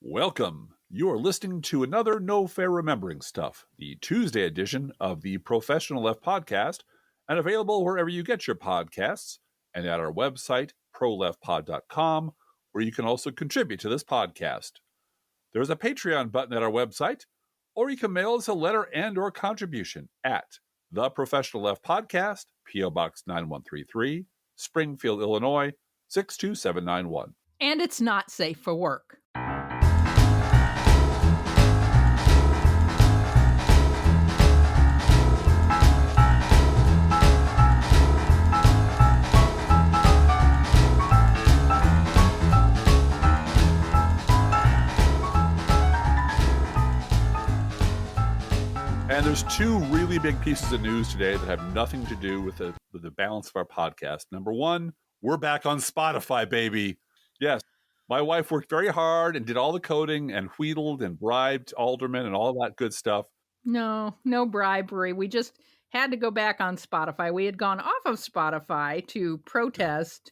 Welcome. You are listening to another No Fair Remembering Stuff, the Tuesday edition of the Professional Left Podcast, and available wherever you get your podcasts, and at our website, proleftpod.com, where you can also contribute to this podcast. There's a Patreon button at our website, or you can mail us a letter and or contribution at The Professional Left Podcast, P.O. Box 9133, Springfield, Illinois, 62791. And it's not safe for work. And there's two really big pieces of news today that have nothing to do with the balance of our podcast. Number one, we're back on Spotify, baby. Yes, my wife worked very hard and did all the coding and wheedled and bribed aldermen and all that good stuff. No bribery. We just had to go back on Spotify. We had gone off of Spotify to protest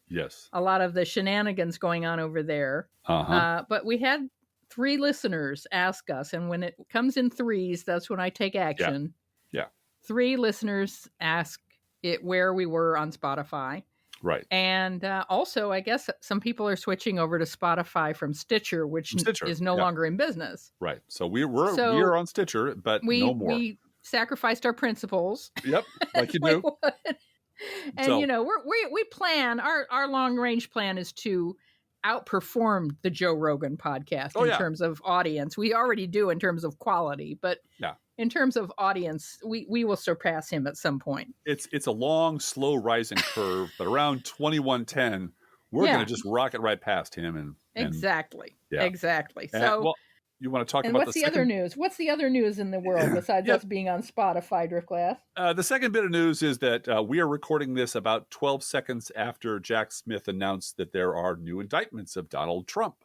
a lot of the shenanigans going on over there. But we had 3 listeners ask us, and when it comes in threes, that's when I take action. Yeah. 3 listeners ask it where we were on Spotify. Right. And also, I guess some people are switching over to Spotify from Stitcher, which is no longer in business. Right. So we're on Stitcher, but no more. We sacrificed our principles. Yep, like you do. And we plan our long range plan is to outperform the Joe Rogan podcast in terms of audience. We already do in terms of quality, but in terms of audience, we will surpass him at some point. It's a long, slow rising curve, but around 2110, we're going to just rocket right past him. Exactly. So, you want to talk about what's the other news? What's the other news in the world besides us being on Spotify, Driftglass? The second bit of news is that we are recording this about 12 seconds after Jack Smith announced that there are new indictments of Donald Trump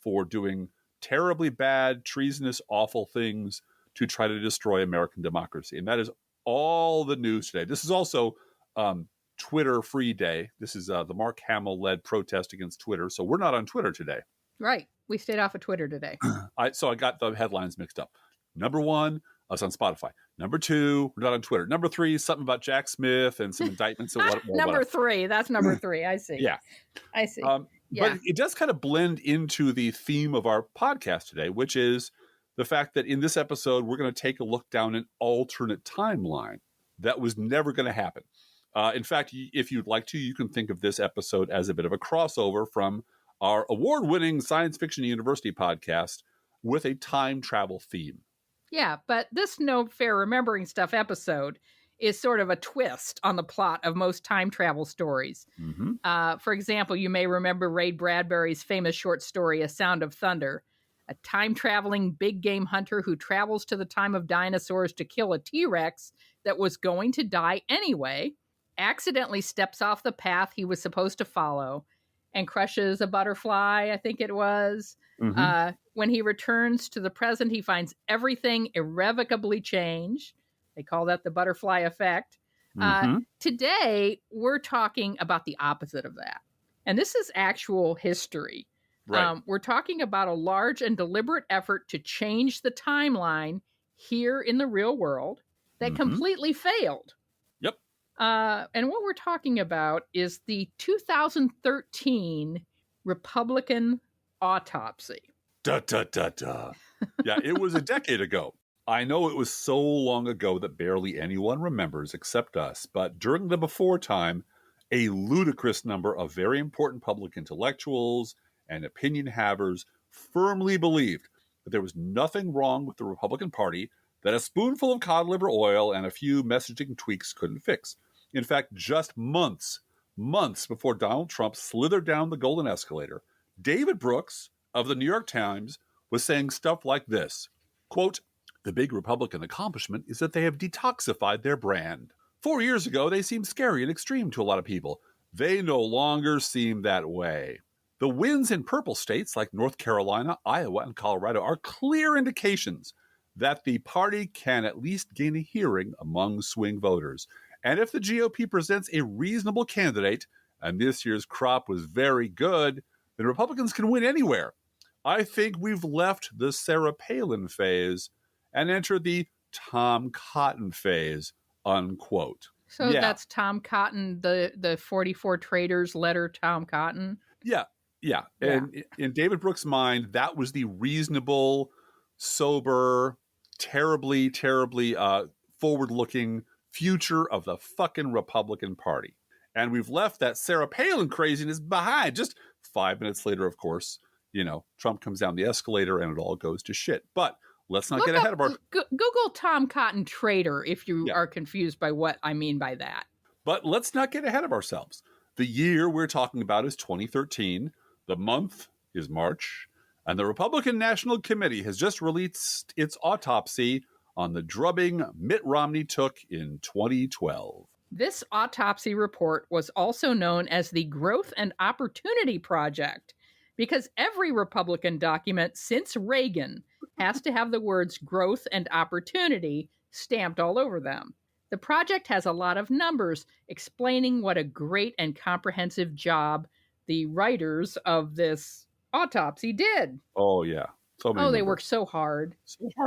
for doing terribly bad, treasonous, awful things to try to destroy American democracy. And that is all the news today. This is also Twitter Free Day. This is the Mark Hamill-led protest against Twitter. So we're not on Twitter today. Right. We stayed off of Twitter today. So I got the headlines mixed up. Number 1, us on Spotify. Number 2, we're not on Twitter. Number 3, something about Jack Smith and some indictments. Number 3, that's number 3. I see. I see. But it does kind of blend into the theme of our podcast today, which is the fact that in this episode, we're going to take a look down an alternate timeline that was never going to happen. In fact, if you'd like to, you can think of this episode as a bit of a crossover from our award-winning Science Fiction University podcast with a time travel theme. Yeah, but this No Fair Remembering Stuff episode is sort of a twist on the plot of most time travel stories. Mm-hmm. For example, you may remember Ray Bradbury's famous short story, A Sound of Thunder, a time-traveling big game hunter who travels to the time of dinosaurs to kill a T-Rex that was going to die anyway, accidentally steps off the path he was supposed to follow, and crushes a butterfly, I think it was. Mm-hmm. When he returns to the present, he finds everything irrevocably changed. They call that the butterfly effect. Mm-hmm. Today, we're talking about the opposite of that. And this is actual history. Right. We're talking about a large and deliberate effort to change the timeline here in the real world that completely failed. Yep. And what we're talking about is the 2013 Republican Autopsy. Yeah, it was a decade ago. I know it was so long ago that barely anyone remembers except us, but during the before time, a ludicrous number of very important public intellectuals and opinion havers firmly believed that there was nothing wrong with the Republican Party that a spoonful of cod liver oil and a few messaging tweaks couldn't fix. In fact, just months before Donald Trump slithered down the golden escalator, David Brooks of the New York Times was saying stuff like this, quote, "The big Republican accomplishment is that they have detoxified their brand. 4 years ago, they seemed scary and extreme to a lot of people. They no longer seem that way. The wins in purple states like North Carolina, Iowa, and Colorado are clear indications that the party can at least gain a hearing among swing voters. And if the GOP presents a reasonable candidate, and this year's crop was very good, then Republicans can win anywhere. I think we've left the Sarah Palin phase and entered the Tom Cotton phase, unquote. So that's Tom Cotton, the 44 Traders letter Tom Cotton? Yeah. And in David Brooks' mind, that was the reasonable, sober, terribly forward-looking future of the fucking Republican Party. And we've left that Sarah Palin craziness behind. Just 5 minutes later, of course, Trump comes down the escalator and it all goes to shit. But let's not get ahead of our... Google Tom Cotton Trader if you are confused by what I mean by that. But let's not get ahead of ourselves. The year we're talking about is 2013. The month is March. And the Republican National Committee has just released its autopsy on the drubbing Mitt Romney took in 2012. This autopsy report was also known as the Growth and Opportunity Project because every Republican document since Reagan has to have the words growth and opportunity stamped all over them. The project has a lot of numbers explaining what a great and comprehensive job the writers of this autopsy did. Oh, yeah. They worked so hard.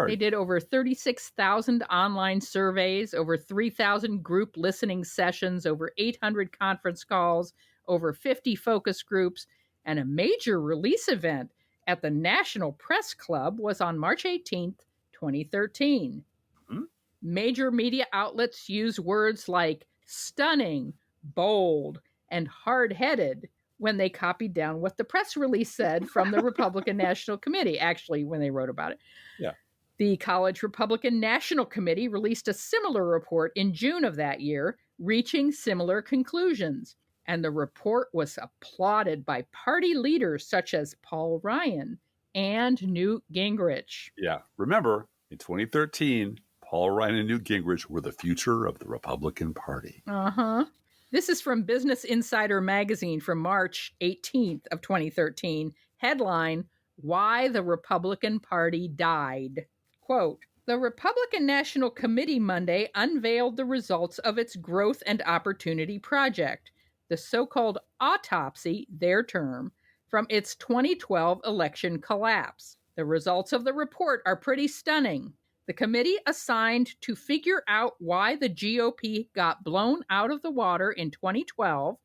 They did over 36,000 online surveys, over 3,000 group listening sessions, over 800 conference calls, over 50 focus groups, and a major release event at the National Press Club was on March 18th, 2013. Mm-hmm. Major media outlets use words like stunning, bold, and hard-headed when they copied down what the press release said from the Republican National Committee, actually, when they wrote about it. Yeah. The College Republican National Committee released a similar report in June of that year, reaching similar conclusions. And the report was applauded by party leaders such as Paul Ryan and Newt Gingrich. Yeah. Remember, in 2013, Paul Ryan and Newt Gingrich were the future of the Republican Party. Uh-huh. This is from Business Insider magazine from March 18th of 2013. Headline, Why the Republican Party Died. Quote, the Republican National Committee Monday unveiled the results of its Growth and Opportunity Project, the so-called autopsy, their term, from its 2012 election collapse. The results of the report are pretty stunning. The committee assigned to figure out why the GOP got blown out of the water in 2012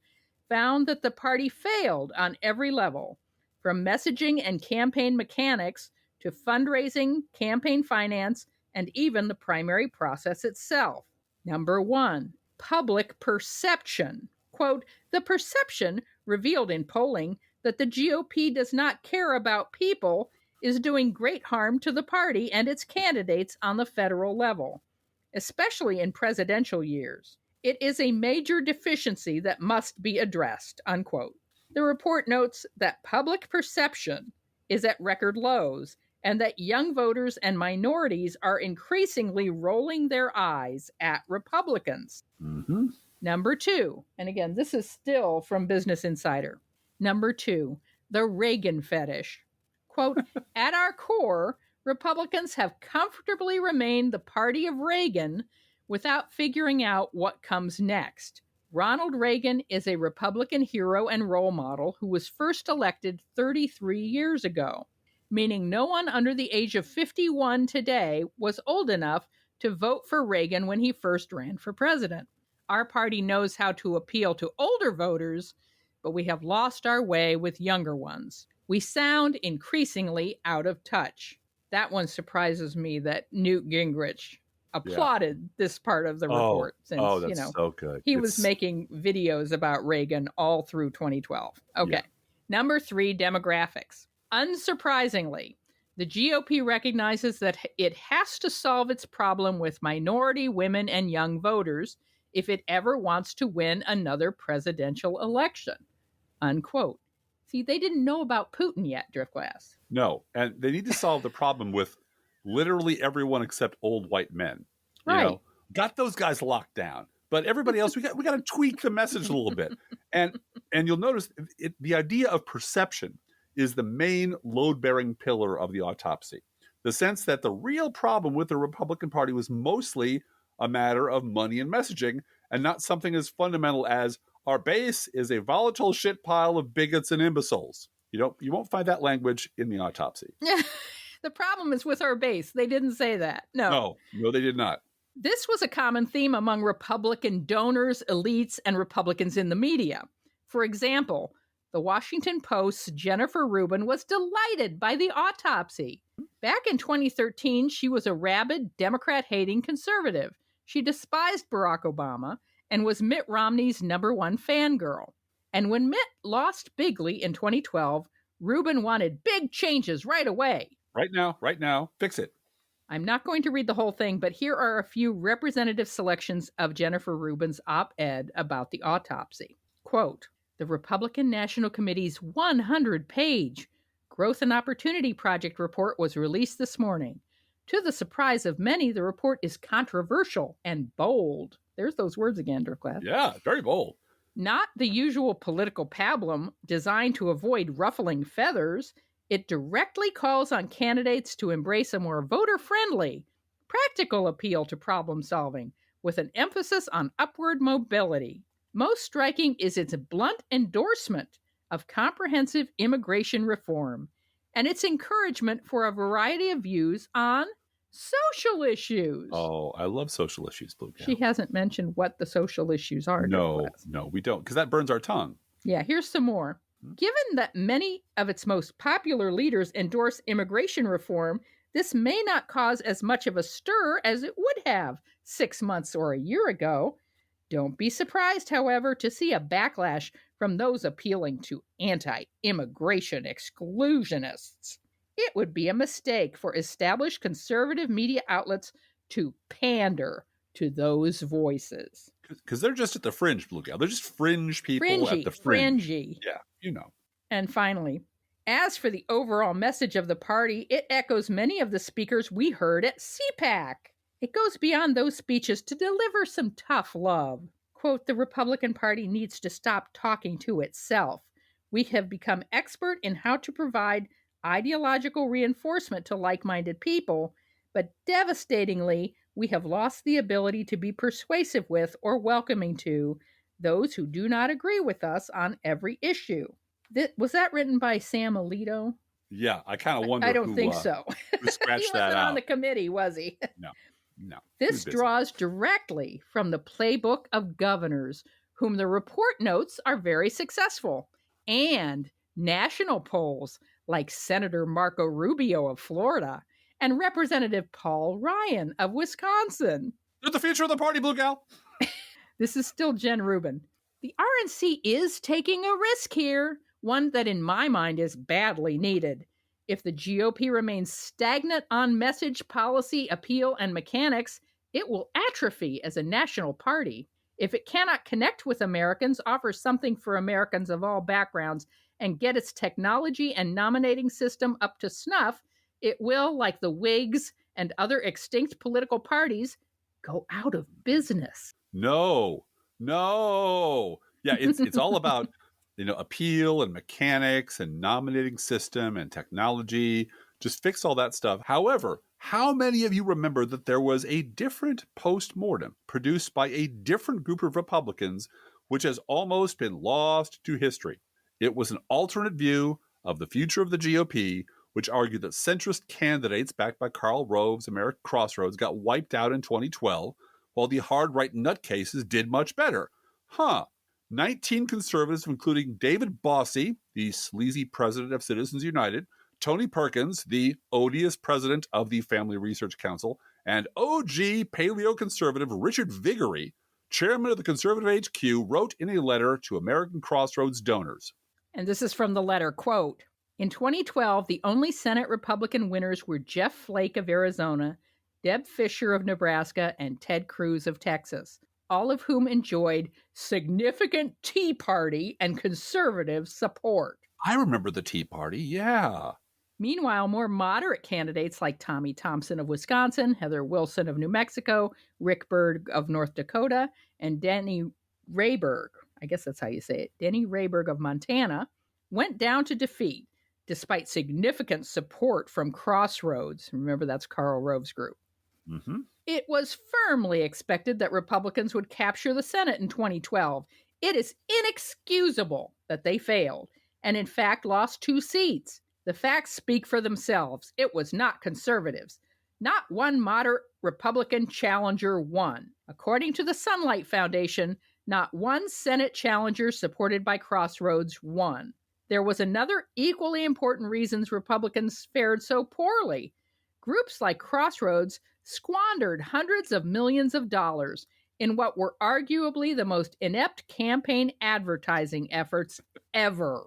found that the party failed on every level, from messaging and campaign mechanics to fundraising, campaign finance, and even the primary process itself. Number 1, public perception. Quote, the perception revealed in polling that the GOP does not care about people is doing great harm to the party and its candidates on the federal level, especially in presidential years. It is a major deficiency that must be addressed, unquote. The report notes that public perception is at record lows and that young voters and minorities are increasingly rolling their eyes at Republicans. Mm-hmm. Number 2, and again, this is still from Business Insider. Number 2, the Reagan fetish. Quote, at our core, Republicans have comfortably remained the party of Reagan without figuring out what comes next. Ronald Reagan is a Republican hero and role model who was first elected 33 years ago, meaning no one under the age of 51 today was old enough to vote for Reagan when he first ran for president. Our party knows how to appeal to older voters, but we have lost our way with younger ones. We sound increasingly out of touch. That one surprises me that Newt Gingrich applauded this part of the report. Since, that's so good. He was making videos about Reagan all through 2012. Okay. Yeah. Number 3, demographics. Unsurprisingly, the GOP recognizes that it has to solve its problem with minority, women, and young voters if it ever wants to win another presidential election, unquote. See, they didn't know about Putin yet, Driftglass. No, and they need to solve the problem with literally everyone except old white men. Right. Got those guys locked down. But everybody else, we got to tweak the message a little bit. And you'll notice the idea of perception is the main load-bearing pillar of the autopsy. The sense that the real problem with the Republican Party was mostly a matter of money and messaging, and not something as fundamental as our base is a volatile shit pile of bigots and imbeciles. You won't find that language in the autopsy. The problem is with our base. They didn't say that. No, they did not. This was a common theme among Republican donors, elites, and Republicans in the media. For example, the Washington Post's Jennifer Rubin was delighted by the autopsy. Back in 2013, she was a rabid, Democrat-hating conservative. She despised Barack Obama and was Mitt Romney's #1 fangirl. And when Mitt lost bigly in 2012, Rubin wanted big changes right away. Right now, fix it. I'm not going to read the whole thing, but here are a few representative selections of Jennifer Rubin's op-ed about the autopsy. Quote, the Republican National Committee's 100-page Growth and Opportunity Project report was released this morning. To the surprise of many, the report is controversial and bold. There's those words again, Dirklev. Yeah, very bold. Not the usual political pablum designed to avoid ruffling feathers. It directly calls on candidates to embrace a more voter-friendly, practical appeal to problem solving with an emphasis on upward mobility. Most striking is its blunt endorsement of comprehensive immigration reform and its encouragement for a variety of views on social issues. Oh, I love social issues, Blue Gal. She hasn't mentioned what the social issues are. No, we don't, because that burns our tongue. Yeah, here's some more. Given that many of its most popular leaders endorse immigration reform, this may not cause as much of a stir as it would have 6 months or a year ago. Don't be surprised, however, to see a backlash from those appealing to anti-immigration exclusionists. It would be a mistake for established conservative media outlets to pander to those voices. Because they're just at the fringe, Blue Gal. They're just fringe people at the fringe. Fringy. Yeah, you know. And finally, as for the overall message of the party, it echoes many of the speakers we heard at CPAC. It goes beyond those speeches to deliver some tough love. Quote, the Republican Party needs to stop talking to itself. We have become expert in how to provide ideological reinforcement to like-minded people, but devastatingly, we have lost the ability to be persuasive with or welcoming to those who do not agree with us on every issue. Was that written by Sam Alito? Yeah, I kind of wonder. I don't think so. Who scratched that out? He wasn't on the committee, was he? No. This draws directly from the playbook of governors, whom the report notes are very successful, and national polls like Senator Marco Rubio of Florida and Representative Paul Ryan of Wisconsin. They're the future of the party, Blue Gal. This is still Jen Rubin. The RNC is taking a risk here, one that in my mind is badly needed. If the GOP remains stagnant on message, policy, appeal, and mechanics, it will atrophy as a national party. If it cannot connect with Americans, offer something for Americans of all backgrounds, and get its technology and nominating system up to snuff, it will, like the Whigs and other extinct political parties, go out of business. No. Yeah, it's all about appeal and mechanics and nominating system and technology. Just fix all that stuff. However, how many of you remember that there was a different post-mortem produced by a different group of Republicans, which has almost been lost to history? It was an alternate view of the future of the GOP, which argued that centrist candidates backed by Karl Rove's American Crossroads got wiped out in 2012, while the hard-right nutcases did much better. 19 conservatives, including David Bossie, the sleazy president of Citizens United, Tony Perkins, the odious president of the Family Research Council, and OG paleo-conservative Richard Viguerie, chairman of the Conservative HQ, wrote in a letter to American Crossroads donors. And this is from the letter, quote, in 2012, the only Senate Republican winners were Jeff Flake of Arizona, Deb Fischer of Nebraska, and Ted Cruz of Texas, all of whom enjoyed significant Tea Party and conservative support. I remember the Tea Party, yeah. Meanwhile, more moderate candidates like Tommy Thompson of Wisconsin, Heather Wilson of New Mexico, Rick Berg of North Dakota, and Denny Rayburg, I guess that's how you say it, Denny Rayburg of Montana, went down to defeat, despite significant support from Crossroads. Remember, that's Karl Rove's group. Mm-hmm. It was firmly expected that Republicans would capture the Senate in 2012. It is inexcusable that they failed, and in fact lost 2 seats. The facts speak for themselves. It was not conservatives. Not one moderate Republican challenger won. According to the Sunlight Foundation, not one Senate challenger supported by Crossroads won. There was another equally important reason Republicans fared so poorly. Groups like Crossroads squandered hundreds of millions of dollars in what were arguably the most inept campaign advertising efforts ever,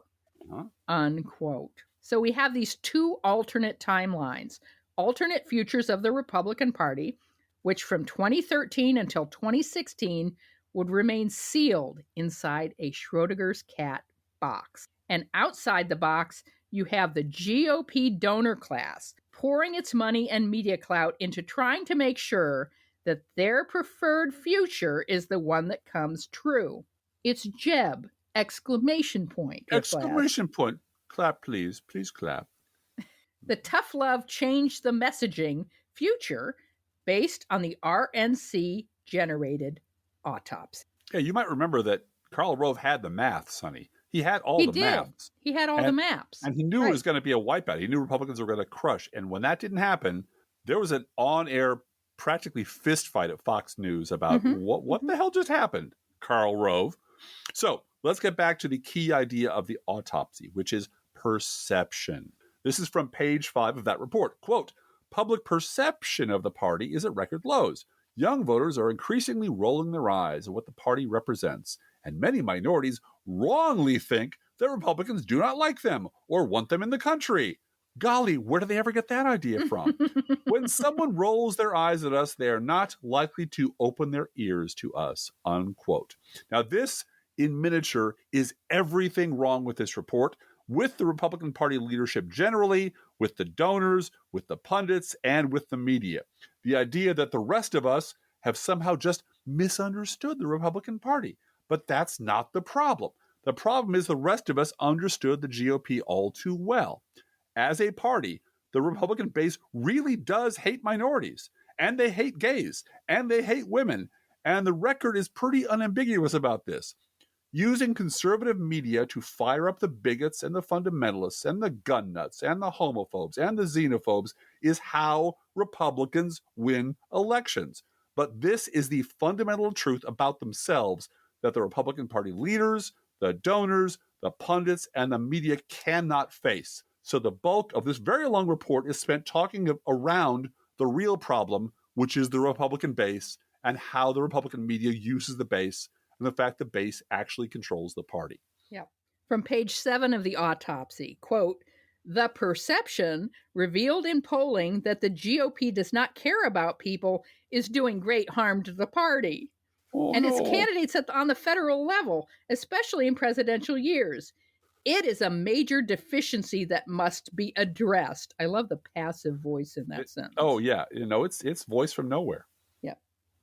unquote. So we have these 2 alternate timelines, alternate futures of the Republican Party, which from 2013 until 2016 would remain sealed inside a Schrodinger's cat box. And outside the box, you have the GOP donor class pouring its money and media clout into trying to make sure that their preferred future is the one that comes true. It's Jeb! Exclamation point. Exclamation point. Clap, please. Please clap. The tough love changed the messaging future based on the RNC-generated autopsy. Yeah, you might remember that Karl Rove had the maths, honey. He had all the maths. He had all the maps. And he knew it was going to be a wipeout. He knew Republicans were going to crush. And when that didn't happen, there was an on-air, practically fist fight at Fox News about what the hell just happened, Karl Rove. So let's get back to the key idea of the autopsy, which is perception. This is from page 5 of that report. Quote, public perception of the party is at record lows. Young voters are increasingly rolling their eyes at what the party represents, and many minorities wrongly think that Republicans do not like them or want them in the country. Golly, where do they ever get that idea from? When someone rolls their eyes at us, they are not likely to open their ears to us, unquote. Now, this, in miniature, is everything wrong with this report, with the Republican Party leadership generally, with the donors, with the pundits, and with the media. The idea that the rest of us have somehow just misunderstood the Republican Party. But that's not the problem. The problem is the rest of us understood the GOP all too well. As a party, the Republican base really does hate minorities, and they hate gays, and they hate women, and the record is pretty unambiguous about this. Using conservative media to fire up the bigots and the fundamentalists and the gun nuts and the homophobes and the xenophobes is how Republicans win elections. But this is the fundamental truth about themselves that the Republican Party leaders, the donors, the pundits, and the media cannot face. So the bulk of this very long report is spent talking around the real problem, which is the Republican base and how the Republican media uses the base and the fact the base actually controls the party. Yeah. From page 7 of the autopsy, quote, the perception revealed in polling that the GOP does not care about people is doing great harm to the party. And its candidates on the federal level, especially in presidential years. It is a major deficiency that must be addressed. I love the passive voice in that sentence. Oh, yeah. You know, it's voice from nowhere. Yeah.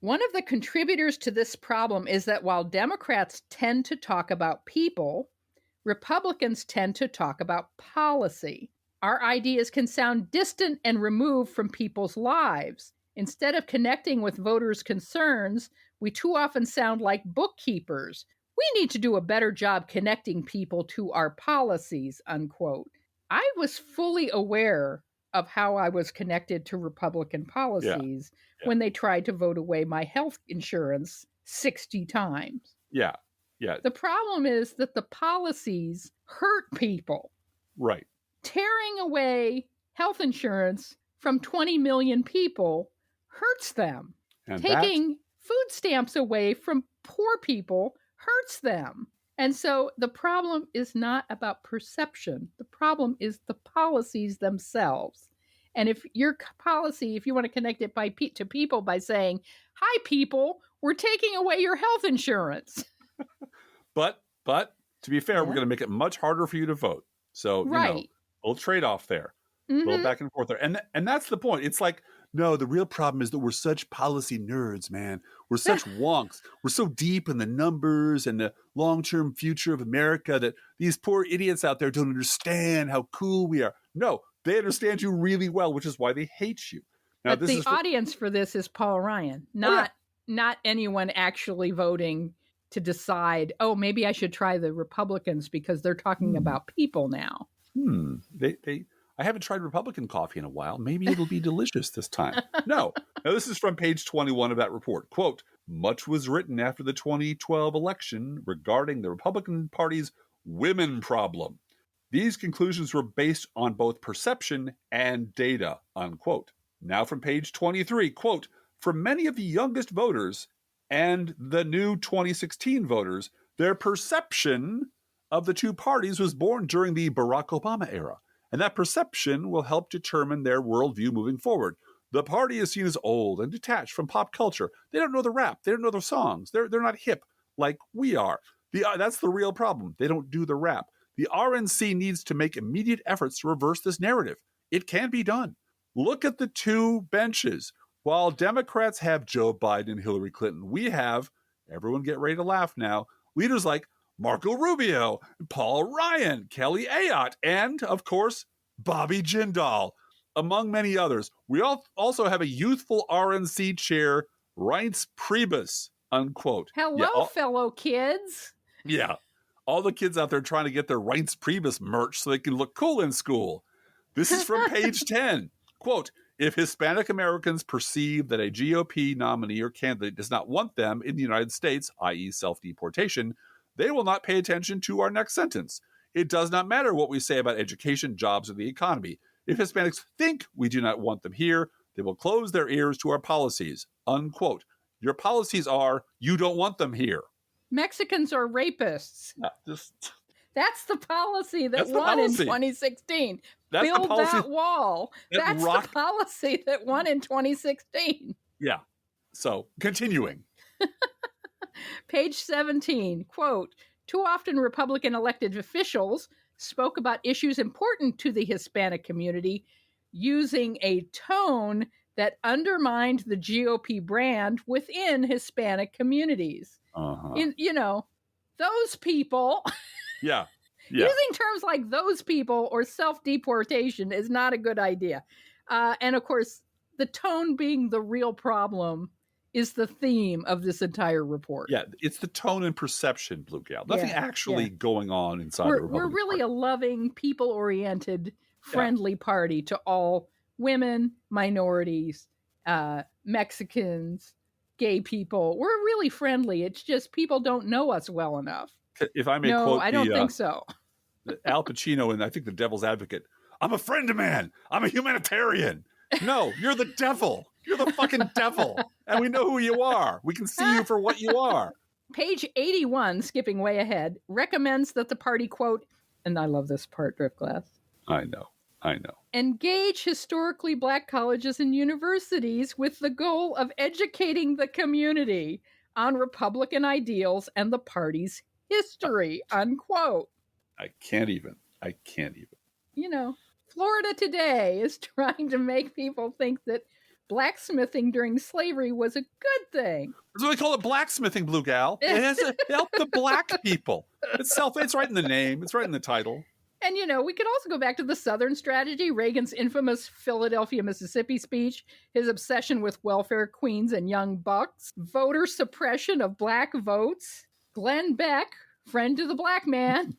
One of the contributors to this problem is that while Democrats tend to talk about people, Republicans tend to talk about policy. Our ideas can sound distant and removed from people's lives. Instead of connecting with voters' concerns, we too often sound like bookkeepers. We need to do a better job connecting people to our policies, unquote. I was fully aware of how I was connected to Republican policies when they tried to vote away my health insurance 60 times. Yeah. The problem is that the policies hurt people. Right. Tearing away health insurance from 20 million people hurts them. And taking food stamps away from poor people hurts them. And so the problem is not about perception. The problem is the policies themselves. And if your policy, if you want to connect it to people by saying, hi, people, we're taking away your health insurance. But to be fair, we're going to make it much harder for you to vote. So, you know, a little trade-off there. A little back and forth there. And that's the point. It's like, no, the real problem is that we're such policy nerds, man. We're such wonks. We're so deep in the numbers and the long-term future of America that these poor idiots out there don't understand how cool we are. No, they understand you really well, which is why they hate you. Now, but the audience for this is Paul Ryan, not anyone actually voting to decide, oh, maybe I should try the Republicans because they're talking about people now. I haven't tried Republican coffee in a while. Maybe it'll be delicious this time. No. Now, this is from page 21 of that report. Quote, much was written after the 2012 election regarding the Republican Party's women problem. These conclusions were based on both perception and data, unquote. Now from page 23, quote, for many of the youngest voters and the new 2016 voters, their perception of the two parties was born during the Barack Obama era. And that perception will help determine their worldview moving forward. The party is seen as old and detached from pop culture. They don't know the rap. They don't know the songs. They're not hip like we are. That's the real problem. They don't do the rap. The RNC needs to make immediate efforts to reverse this narrative. It can be done. Look at the two benches. While Democrats have Joe Biden and Hillary Clinton, we have, everyone get ready to laugh now, leaders like Marco Rubio, Paul Ryan, Kelly Ayotte, and, of course, Bobby Jindal, among many others. We also have a youthful RNC chair, Reince Priebus, unquote. Hello, fellow kids. Yeah. All the kids out there trying to get their Reince Priebus merch so they can look cool in school. This is from page 10. Quote, if Hispanic Americans perceive that a GOP nominee or candidate does not want them in the United States, i.e. self-deportation, they will not pay attention to our next sentence. It does not matter what we say about education, jobs, or the economy. If Hispanics think we do not want them here, they will close their ears to our policies, unquote. Your policies are, you don't want them here. Mexicans are rapists. That's the policy that won in 2016. Build that wall. That's the policy that won in 2016. Yeah. So, continuing. Page 17, quote, too often Republican elected officials spoke about issues important to the Hispanic community using a tone that undermined the GOP brand within Hispanic communities. Those people. Yeah. Using terms like those people or self-deportation is not a good idea. And of course, the tone being the real problem is the theme of this entire report. Yeah, it's the tone and perception, Blue Gal. Nothing actually going on inside the Republican We're really Party. A loving, people-oriented, friendly party to all women, minorities, Mexicans, gay people. We're really friendly. It's just people don't know us well enough. If I may quote I don't think so. Al Pacino and I think The Devil's Advocate, I'm a friend of man. I'm a humanitarian. No, you're the devil. You're the fucking devil. And we know who you are. We can see you for what you are. Page 81, skipping way ahead, recommends that the party, quote, and I love this part, Driftglass. I know. Engage historically Black colleges and universities with the goal of educating the community on Republican ideals and the party's history, unquote. I can't even. Florida Today is trying to make people think that blacksmithing during slavery was a good thing. That's what they call it, blacksmithing, Blue Gal. It has to help the black people. It's right in the name. It's right in the title. And, we could also go back to the Southern strategy, Reagan's infamous Philadelphia, Mississippi speech, his obsession with welfare queens and young bucks, voter suppression of Black votes, Glenn Beck, friend to the black man.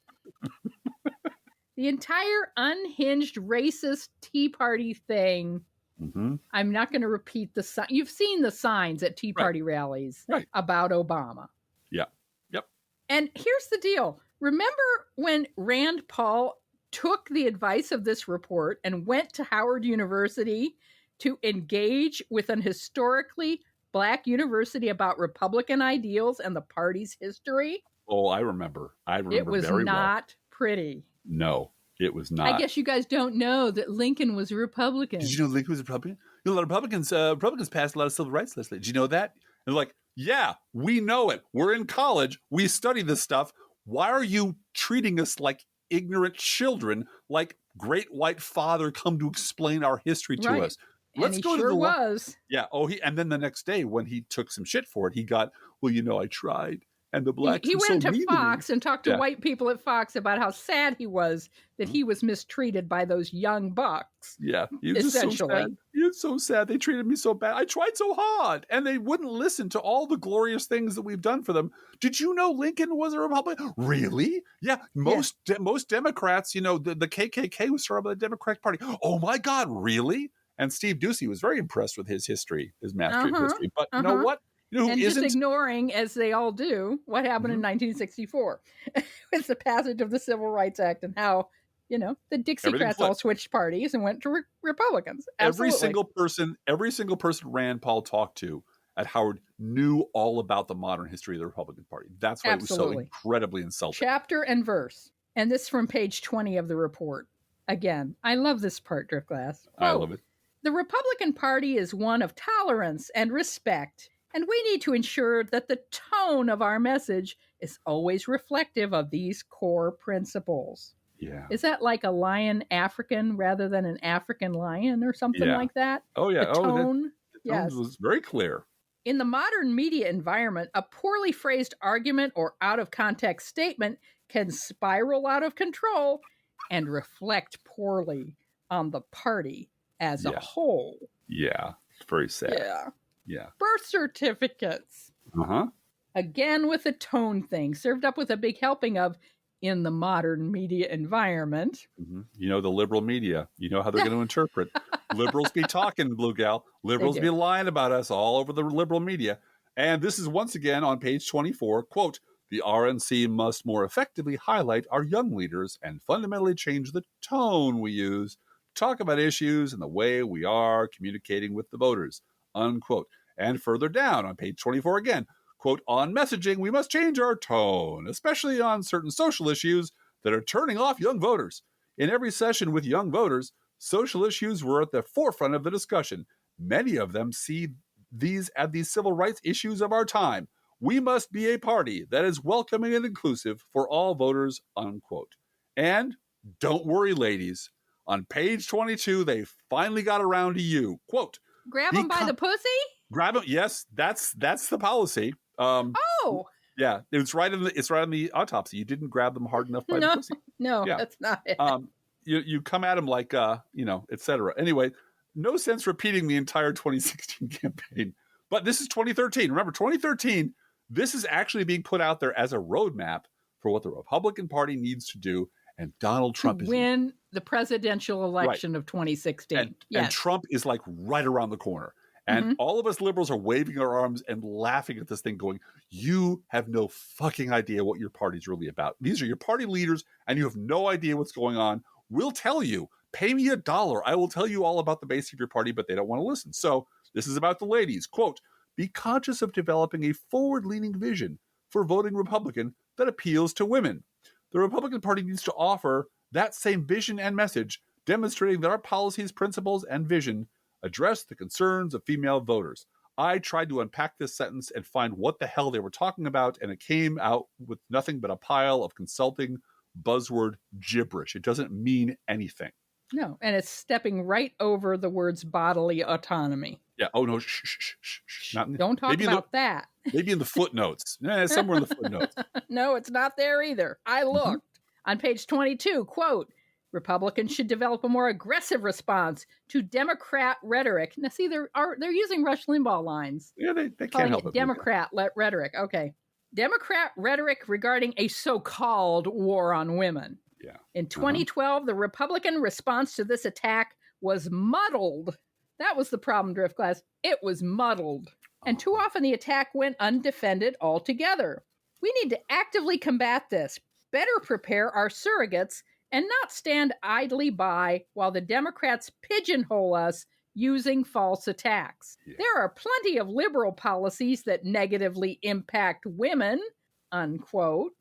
The entire unhinged racist Tea Party thing. Mm-hmm. I'm not going to repeat the sign. You've seen the signs at Tea Party rallies about Obama. Yeah. Yep. And here's the deal. Remember when Rand Paul took the advice of this report and went to Howard University to engage with an historically Black university about Republican ideals and the party's history? Oh, I remember. It was very not pretty. No, it was not. I guess you guys don't know that Lincoln was a Republican. Did you know Lincoln was a Republican? A lot of Republicans passed a lot of civil rights legislation. Did you know that? And they're like, yeah, we know it. We're in college. We study this stuff. Why are you treating us like ignorant children, like great white father come to explain our history to us? Let's go to the was. Yeah. And then the next day when he took some shit for it, he got, I tried. And the blacks He were so went to mean Fox to me. and talked to white people at Fox about how sad he was that he was mistreated by those young bucks. Yeah, he was just so sad. He was so sad. They treated me so bad. I tried so hard, and they wouldn't listen to all the glorious things that we've done for them. Did you know Lincoln was a Republican? Really? Yeah, most Democrats, the KKK was started by the Democratic Party. Oh my God, really? And Steve Ducey was very impressed with his history, his mastery of history. But you know what? You know who and isn't? Just ignoring, as they all do, what happened in 1964 with the passage of the Civil Rights Act and how, the Dixiecrats all switched parties and went to Republicans. Absolutely. Every single person Rand Paul talked to at Howard knew all about the modern history of the Republican Party. That's why it was so incredibly insulting. Chapter and verse. And this from page 20 of the report. Again, I love this part, Driftglass. I love it. The Republican Party is one of tolerance and respect, and we need to ensure that the tone of our message is always reflective of these core principles. Yeah. Is that like a lion African rather than an African lion or something like that? Oh, yeah. The tone? The tone was very clear. In the modern media environment, a poorly phrased argument or out of context statement can spiral out of control and reflect poorly on the party as a whole. Yeah. It's very sad. Yeah. Birth certificates. Again with the tone thing, served up with a big helping of in the modern media environment. The liberal media, how they're going to interpret. Liberals be talking, Blue Gal. Liberals be lying about us all over the liberal media. And this is once again on page 24, quote, the RNC must more effectively highlight our young leaders and fundamentally change the tone we use to talk about issues and the way we are communicating with the voters, unquote. And further down on page 24 again, quote, on messaging, we must change our tone, especially on certain social issues that are turning off young voters. In every session with young voters, social issues were at the forefront of the discussion. Many of them see these as the civil rights issues of our time. We must be a party that is welcoming and inclusive for all voters, unquote. And don't worry, ladies. On page 22, they finally got around to you. Quote, grab them by the pussy? Grab them. Yes, that's the policy. Yeah, it's right in the autopsy. You didn't grab them hard enough by the pussy. No, that's not it. You come at them like etc. Anyway, no sense repeating the entire 2016 campaign. But this is 2013. Remember, 2013. This is actually being put out there as a roadmap for what the Republican Party needs to do, and Donald Trump is win the presidential election of 2016. And Trump is like right around the corner. And all of us liberals are waving our arms and laughing at this thing going, you have no fucking idea what your party's really about. These are your party leaders and you have no idea what's going on. We'll tell you, pay me $1. I will tell you all about the base of your party, but they don't want to listen. So this is about the ladies. Quote, be conscious of developing a forward-leaning vision for voting Republican that appeals to women. The Republican Party needs to offer that same vision and message, demonstrating that our policies, principles, and vision address the concerns of female voters. I tried to unpack this sentence and find what the hell they were talking about, and it came out with nothing but a pile of consulting buzzword gibberish. It doesn't mean anything. No, and it's stepping right over the words bodily autonomy. Yeah. Oh, no. Shh. Don't talk about that. Maybe in the footnotes. Somewhere in the footnotes. No, it's not there either. I looked. On page 22, quote, Republicans should develop a more aggressive response to Democrat rhetoric. Now, see, they're using Rush Limbaugh lines. Yeah, they can't help it. Democrat rhetoric. Okay. Democrat rhetoric regarding a so-called war on women. Yeah. In 2012, the Republican response to this attack was muddled. That was the problem, Driftglass. It was muddled. And too often the attack went undefended altogether. We need to actively combat this, better prepare our surrogates, and not stand idly by while the Democrats pigeonhole us using false attacks. Yeah. There are plenty of liberal policies that negatively impact women, unquote. ...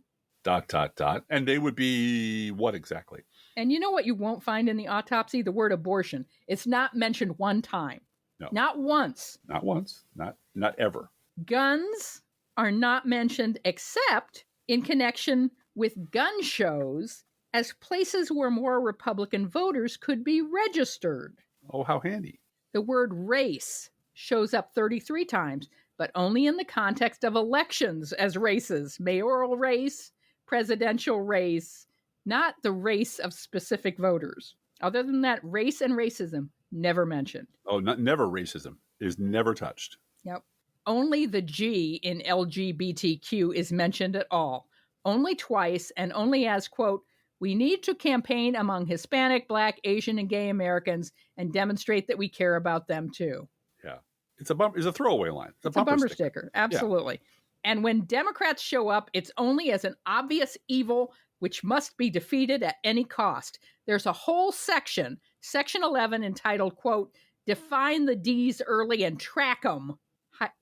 And they would be what exactly? And you know what you won't find in the autopsy? The word abortion. It's not mentioned one time. No. Not once. Not once. Not ever. Guns are not mentioned except in connection with gun shows as places where more Republican voters could be registered. Oh, how handy. The word race shows up 33 times. but only in the context of elections as races, mayoral race, presidential race, not the race of specific voters. Other than that, race and racism never mentioned. Oh, never racism is never touched. Yep. Only the G in LGBTQ is mentioned at all. Only twice, and only as, quote, we need to campaign among Hispanic, Black, Asian, and gay Americans and demonstrate that we care about them too. Yeah. It's a throwaway line. It's a bumper sticker. Absolutely. Yeah. And when Democrats show up, it's only as an obvious evil which must be defeated at any cost. There's a whole section, Section 11, entitled, quote, define the D's early and track them,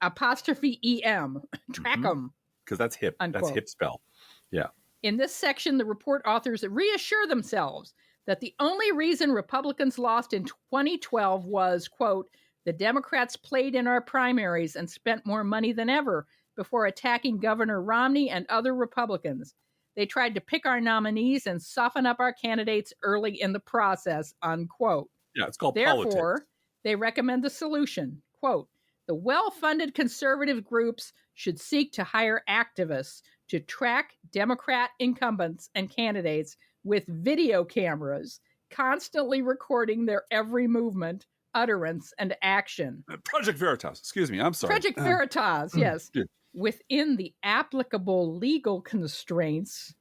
apostrophe E-M, track them. Because that's hip. Unquote. That's hip spell. Yeah. In this section, the report authors reassure themselves that the only reason Republicans lost in 2012 was, quote, the Democrats played in our primaries and spent more money than ever before attacking Governor Romney and other Republicans. They tried to pick our nominees and soften up our candidates early in the process, unquote. Yeah, it's called Therefore, politics. They recommend the solution, quote, the well-funded conservative groups should seek to hire activists to track Democrat incumbents and candidates with video cameras, constantly recording their every movement, utterance, and action. Project Veritas. Excuse me. I'm sorry. Project Veritas, yes. Within the applicable legal constraints,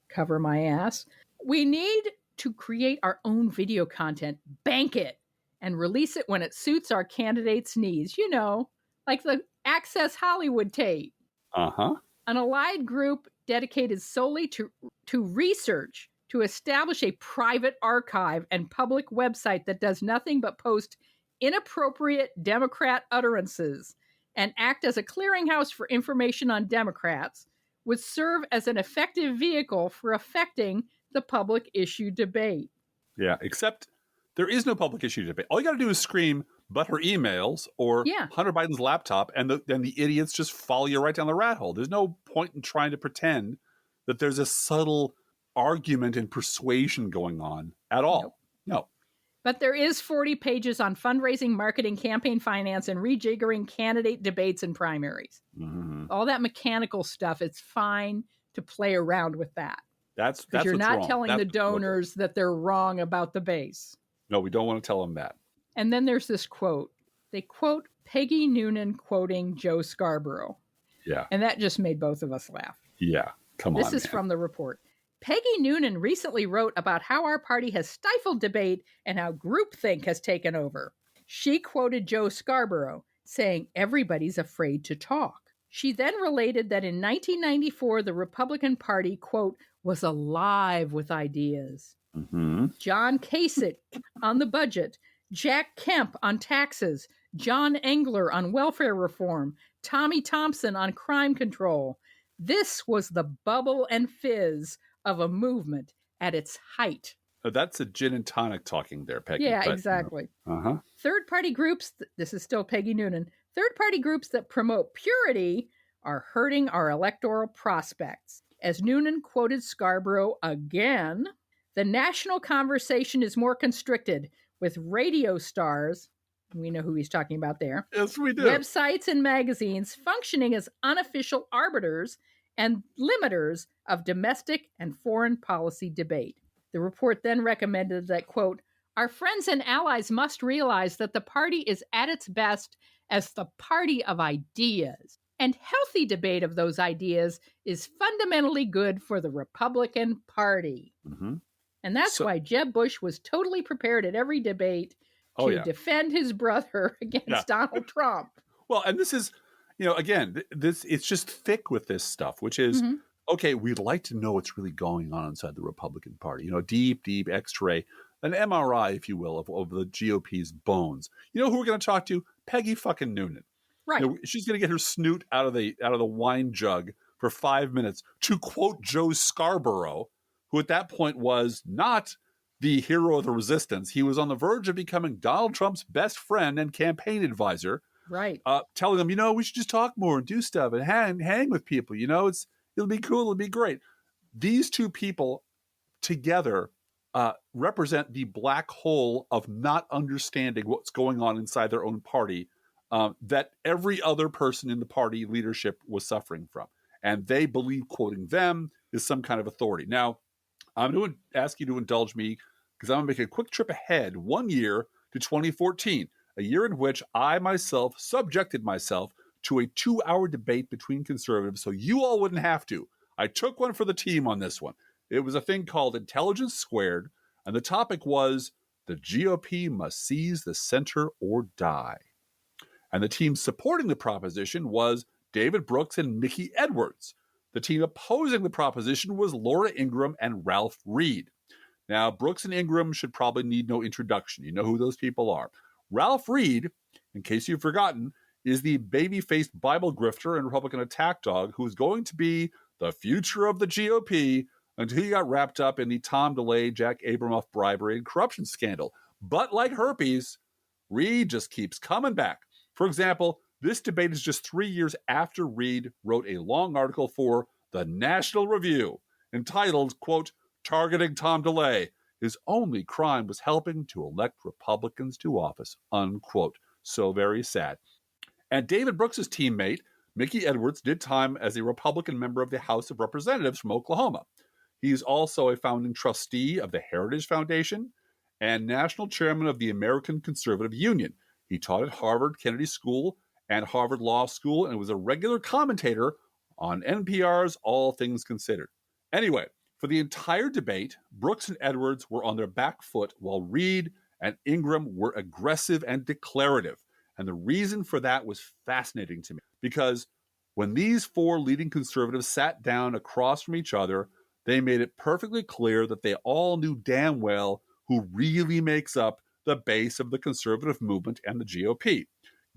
cover my ass, we need to create our own video content, bank it, and release it when it suits our candidates' needs. You know, like the Access Hollywood tape. Uh-huh. An allied group dedicated solely to research to establish a private archive and public website that does nothing but post inappropriate Democrat utterances and act as a clearinghouse for information on Democrats would serve as an effective vehicle for affecting the public issue debate. Yeah, except there is no public issue debate. All you got to do is scream, but her emails or Hunter Biden's laptop, and then the idiots just follow you right down the rat hole. There's no point in trying to pretend that there's a subtle argument and persuasion going on at all. No. But there is 40 pages on fundraising, marketing, campaign finance, and rejiggering candidate debates and primaries. Mm-hmm. All that mechanical stuff, it's fine to play around with that. That's you're not wrong. telling the donors that they're wrong about the base. No, we don't want to tell them that. And then there's this quote. They quote Peggy Noonan quoting Joe Scarborough. Yeah. And that just made both of us laugh. Yeah. Come on. This is from the report. Peggy Noonan recently wrote about how our party has stifled debate and how groupthink has taken over. She quoted Joe Scarborough, saying everybody's afraid to talk. She then related that in 1994, the Republican Party, quote, was alive with ideas. Mm-hmm. John Kasich on the budget, Jack Kemp on taxes, John Engler on welfare reform, Tommy Thompson on crime control. This was the bubble and fizz of a movement at its height. That's a gin and tonic talking there, Peggy. Yeah, exactly. Uh-huh. Third-party groups, this is still Peggy Noonan, third-party groups that promote purity are hurting our electoral prospects. As Noonan quoted Scarborough again, the national conversation is more constricted, with radio stars, we know who he's talking about there, yes, we do, websites and magazines functioning as unofficial arbiters and limiters of domestic and foreign policy debate. The report then recommended that, quote, our friends and allies must realize that the party is at its best as the party of ideas, and healthy debate of those ideas is fundamentally good for the Republican Party. Mm-hmm. And that's why Jeb Bush was totally prepared at every debate to defend his brother against Donald Trump. Well, and this is, again, it's just thick with this stuff, which is, okay, we'd like to know what's really going on inside the Republican Party. Deep X-ray, an MRI, if you will, of the GOP's bones. You know who we're going to talk to? Peggy fucking Noonan. Right. She's going to get her snoot out of the wine jug for 5 minutes to quote Joe Scarborough, who at that point was not the hero of the resistance. He was on the verge of becoming Donald Trump's best friend and campaign advisor. Right. Telling them, we should just talk more and do stuff and hang with people. It'll be cool. It'll be great. These two people together represent the black hole of not understanding what's going on inside their own party that every other person in the party leadership was suffering from. And they believe quoting them is some kind of authority. Now, I'm going to ask you to indulge me because I'm going to make a quick trip ahead 1 year to 2014, a year in which I myself subjected myself to a 2-hour debate between conservatives so you all wouldn't have to. I took one for the team on this one. It was a thing called Intelligence Squared, and the topic was the GOP must seize the center or die. And the team supporting the proposition was David Brooks and Mickey Edwards. The team opposing the proposition was Laura Ingraham and Ralph Reed. Now, Brooks and Ingraham should probably need no introduction. You know who those people are. Ralph Reed, in case you've forgotten, is the baby-faced Bible grifter and Republican attack dog who is going to be the future of the GOP until he got wrapped up in the Tom DeLay, Jack Abramoff bribery and corruption scandal. But like herpes, Reed just keeps coming back. For example, this debate is just 3 years after Reed wrote a long article for the National Review entitled, quote, "Targeting Tom DeLay. His only crime was helping to elect Republicans to office," unquote. So very sad. And David Brooks' teammate, Mickey Edwards, did time as a Republican member of the House of Representatives from Oklahoma. He's also a founding trustee of the Heritage Foundation and national chairman of the American Conservative Union. He taught at Harvard Kennedy School and Harvard Law School and was a regular commentator on NPR's All Things Considered. Anyway, for the entire debate, Brooks and Edwards were on their back foot while Reed and Ingraham were aggressive and declarative. And the reason for that was fascinating to me because when these four leading conservatives sat down across from each other, they made it perfectly clear that they all knew damn well who really makes up the base of the conservative movement and the GOP.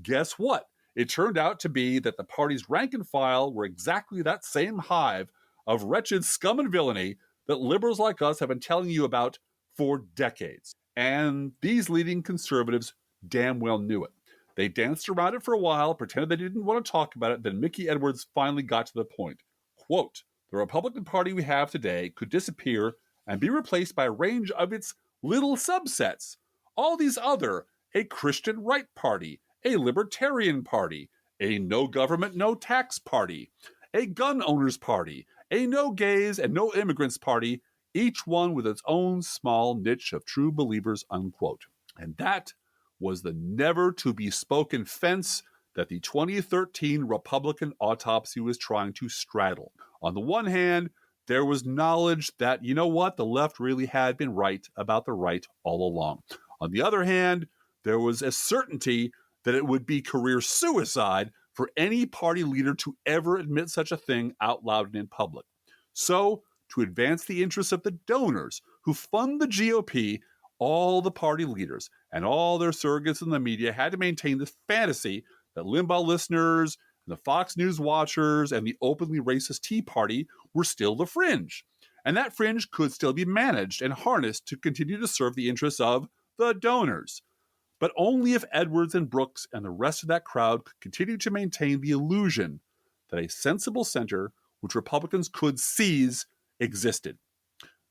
Guess what? It turned out to be that the party's rank and file were exactly that same hive of wretched scum and villainy that liberals like us have been telling you about for decades. And these leading conservatives damn well knew it. They danced around it for a while, pretended they didn't want to talk about it, then Mickey Edwards finally got to the point. Quote, "The Republican Party we have today could disappear and be replaced by a range of its little subsets. All these other, a Christian right party, a libertarian party, a no government, no tax party, a gun owners party, a no gays and no immigrants party, each one with its own small niche of true believers," unquote. And that was the never-to-be-spoken fence that the 2013 Republican Autopsy was trying to straddle. On the one hand, there was knowledge that, you know what, the left really had been right about the right all along. On the other hand, there was a certainty that it would be career suicide for any party leader to ever admit such a thing out loud and in public. So, to advance the interests of the donors who fund the GOP, all the party leaders and all their surrogates in the media had to maintain this fantasy that Limbaugh listeners, and the Fox News watchers, and the openly racist Tea Party were still the fringe. And that fringe could still be managed and harnessed to continue to serve the interests of the donors. But only if Edwards and Brooks and the rest of that crowd could continue to maintain the illusion that a sensible center, which Republicans could seize, existed.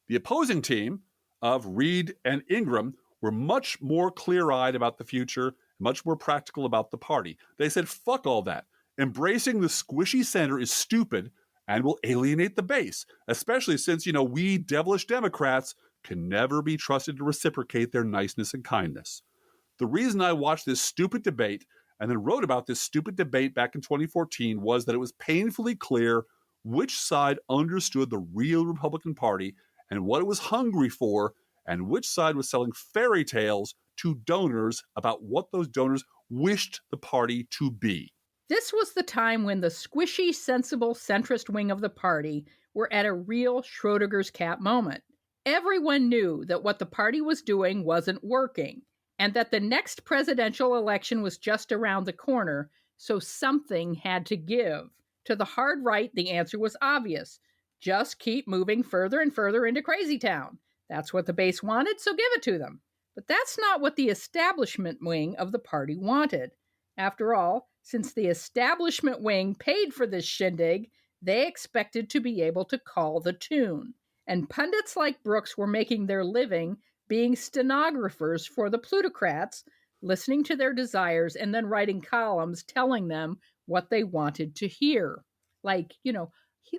The opposing team of Reed and Ingraham were much more clear-eyed about the future, much more practical about the party. They said, fuck all that. Embracing the squishy center is stupid and will alienate the base, especially since, we devilish Democrats can never be trusted to reciprocate their niceness and kindness. The reason I watched this stupid debate and then wrote about this stupid debate back in 2014 was that it was painfully clear which side understood the real Republican Party and what it was hungry for, and which side was selling fairy tales to donors about what those donors wished the party to be. This was the time when the squishy, sensible, centrist wing of the party were at a real Schrodinger's cat moment. Everyone knew that what the party was doing wasn't working, and that the next presidential election was just around the corner, so something had to give. To the hard right, the answer was obvious. Just keep moving further and further into Crazy Town. That's what the base wanted, so give it to them. But that's not what the establishment wing of the party wanted. After all, since the establishment wing paid for this shindig, they expected to be able to call the tune. And pundits like Brooks were making their living being stenographers for the plutocrats listening to their desires, and then writing columns telling them what they wanted to hear. Like,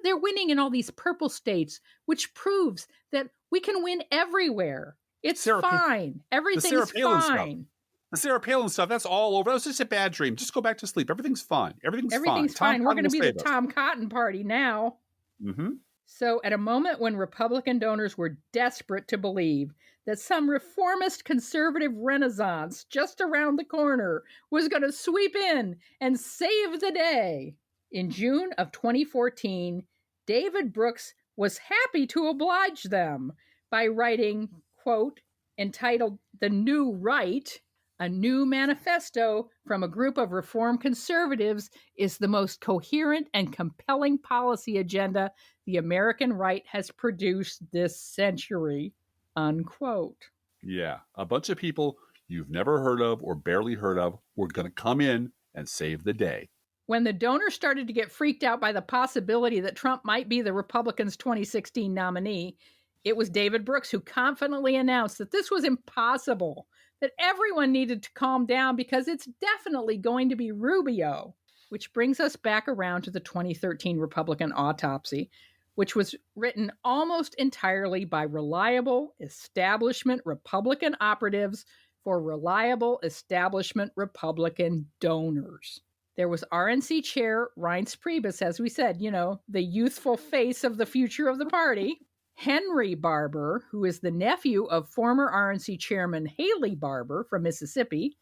they're winning in all these purple states, which proves that we can win everywhere. It's fine. Everything's fine. The Sarah Palin stuff, that's all over. That was just a bad dream. Just go back to sleep. Everything's fine. Everything's fine. We're going to be the Tom Cotton party now. Mm-hmm. So at a moment when Republican donors were desperate to believe that some reformist conservative renaissance just around the corner was going to sweep in and save the day, in June of 2014, David Brooks was happy to oblige them by writing, quote, entitled The New Right, a new manifesto from a group of reform conservatives is the most coherent and compelling policy agenda the American right has produced this century, unquote. Yeah, a bunch of people you've never heard of or barely heard of were going to come in and save the day. When the donors started to get freaked out by the possibility that Trump might be the Republicans' 2016 nominee, it was David Brooks who confidently announced that this was impossible, that everyone needed to calm down because it's definitely going to be Rubio. Which brings us back around to the 2013 Republican Autopsy, which was written almost entirely by reliable establishment Republican operatives for reliable establishment Republican donors. There was RNC chair Reince Priebus, as we said, the youthful face of the future of the party. Henry Barber, who is the nephew of former RNC chairman Haley Barber from Mississippi.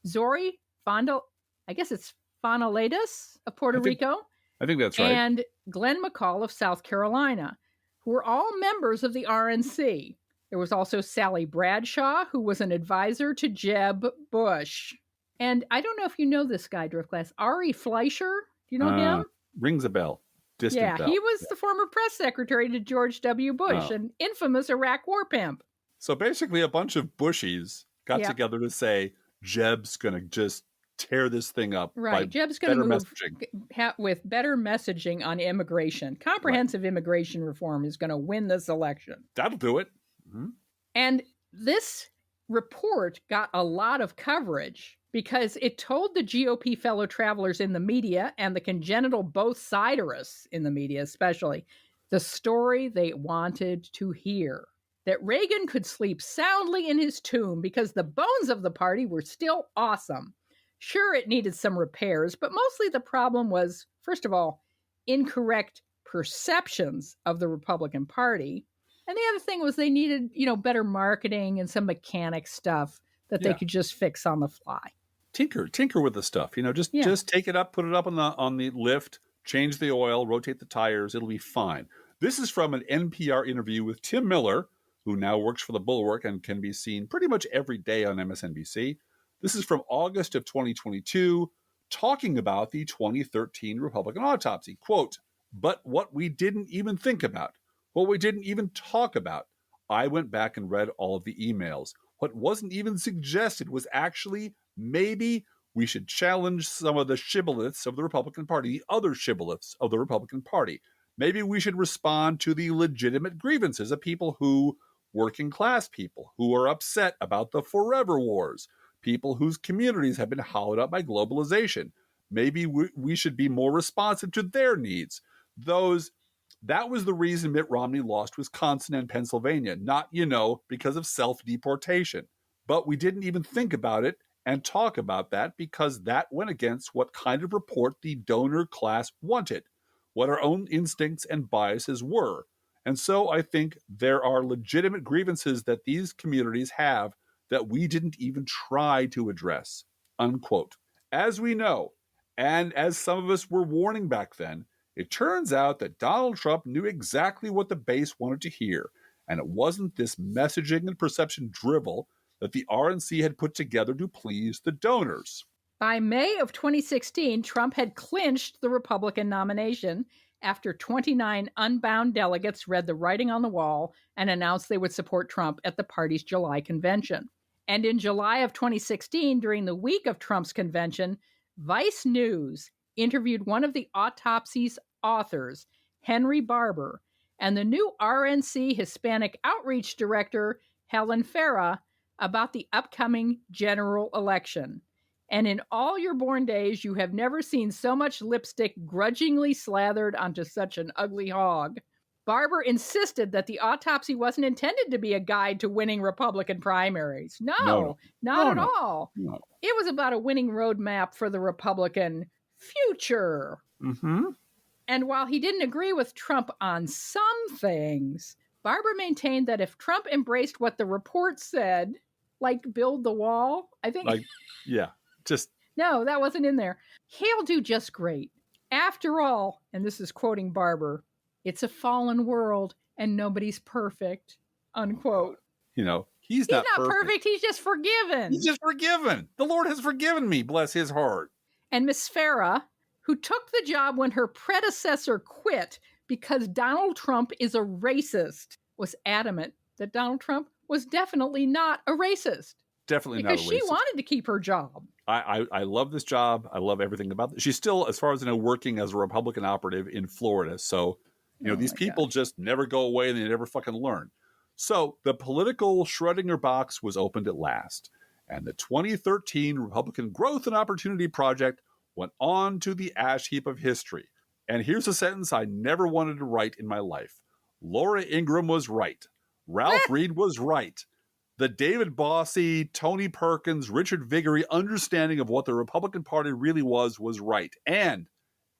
Zori Fonaledas of Puerto Rico. I think that's right. And Glenn McCall of South Carolina, who were all members of the RNC. There was also Sally Bradshaw, who was an advisor to Jeb Bush. And I don't know if you know this guy, Driftglass. Ari Fleischer, do you know him? Rings a bell. Distant bell. He was the former press secretary to George W. Bush, an infamous Iraq war pimp. So basically a bunch of Bushies got together to say, Jeb's going to just tear this thing up. Right. Jeb's going to move with better messaging on immigration. Comprehensive immigration reform is going to win this election. That'll do it. Mm-hmm. And this report got a lot of coverage because it told the GOP fellow travelers in the media and the congenital both-siderists in the media especially, the story they wanted to hear. That Reagan could sleep soundly in his tomb because the bones of the party were still awesome. Sure, it needed some repairs, but mostly the problem was, first of all, incorrect perceptions of the Republican Party. And the other thing was they needed, better marketing and some mechanic stuff that they could just fix on the fly. Tinker with the stuff, just take it up, put it up on the lift, change the oil, rotate the tires. It'll be fine. This is from an NPR interview with Tim Miller, who now works for the Bulwark and can be seen pretty much every day on MSNBC. This is from August of 2022, talking about the 2013 Republican autopsy. Quote, but what we didn't even think about, what we didn't even talk about, I went back and read all of the emails. What wasn't even suggested was actually maybe we should challenge some of the shibboleths of the Republican Party, the other shibboleths of the Republican Party. Maybe we should respond to the legitimate grievances of people working class people, who are upset about the forever wars, people whose communities have been hollowed out by globalization. Maybe we should be more responsive to their needs. That was the reason Mitt Romney lost Wisconsin and Pennsylvania, not, because of self-deportation. But we didn't even think about it and talk about that because that went against what kind of report the donor class wanted, what our own instincts and biases were. And so I think there are legitimate grievances that these communities have that we didn't even try to address, unquote. As we know, and as some of us were warning back then, it turns out that Donald Trump knew exactly what the base wanted to hear, and it wasn't this messaging and perception drivel that the RNC had put together to please the donors. By May of 2016, Trump had clinched the Republican nomination after 29 unbound delegates read the writing on the wall and announced they would support Trump at the party's July convention. And in July of 2016, during the week of Trump's convention, Vice News interviewed one of the autopsy's authors, Henry Barber, and the new RNC Hispanic Outreach Director, Helen Farah, about the upcoming general election. And in all your born days, you have never seen so much lipstick grudgingly slathered onto such an ugly hog. Barber insisted that the autopsy wasn't intended to be a guide to winning Republican primaries. No, not at all. No. It was about a winning roadmap for the Republican future. Mm-hmm. And while he didn't agree with Trump on some things, Barber maintained that if Trump embraced what the report said, like build the wall, I think... No, that wasn't in there. He'll do just great. After all, and this is quoting Barber, it's a fallen world and nobody's perfect, unquote. You know, he's not perfect. He's just forgiven. He's just forgiven. The Lord has forgiven me, bless his heart. And Miss Farah, who took the job when her predecessor quit because Donald Trump is a racist, was adamant that Donald Trump was definitely not a racist. Definitely not a racist. Because she wanted to keep her job. I love this job. I love everything about it. She's still, as far as I know, working as a Republican operative in Florida. So, you know, these people just never go away and they never fucking learn. So the political Schrödinger box was opened at last. And the 2013 Republican Growth and Opportunity Project went on to the ash heap of history. And here's a sentence I never wanted to write in my life. Laura Ingraham was right. Ralph Reed was right. The David Bossie, Tony Perkins, Richard Viguerie understanding of what the Republican Party really was right. And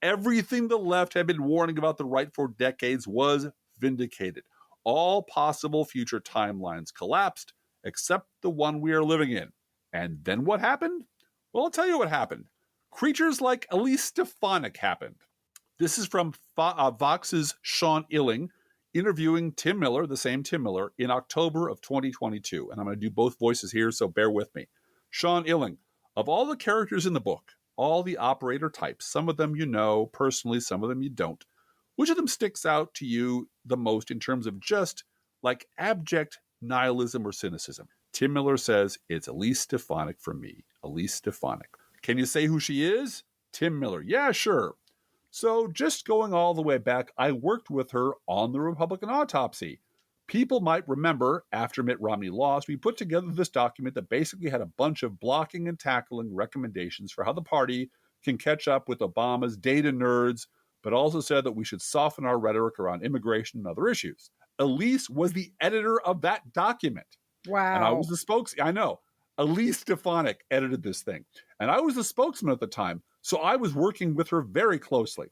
everything the left had been warning about the right for decades was vindicated. All possible future timelines collapsed, except the one we are living in. And then what happened? Well, I'll tell you what happened. Creatures like Elise Stefanik happened. This is from Vox's Sean Illing, interviewing Tim Miller, the same Tim Miller, in October of 2022. And I'm going to do both voices here, so bear with me. Sean Illing, of all the characters in the book, all the operator types, some of them you know personally, some of them you don't, which of them sticks out to you the most in terms of just like abject nihilism or cynicism? Tim Miller says it's Elise Stefanik for me. Elise Stefanik. Can you say who she is? Tim Miller. Yeah, sure. So just going all the way back, I worked with her on the Republican Autopsy. People might remember, after Mitt Romney lost, we put together this document that basically had a bunch of blocking and tackling recommendations for how the party can catch up with Obama's data nerds, but also said that we should soften our rhetoric around immigration and other issues. Elise was the editor of that document. Wow. And I was the spokesman. I know. Elise Stefanik edited this thing. And I was the spokesman at the time, so I was working with her very closely.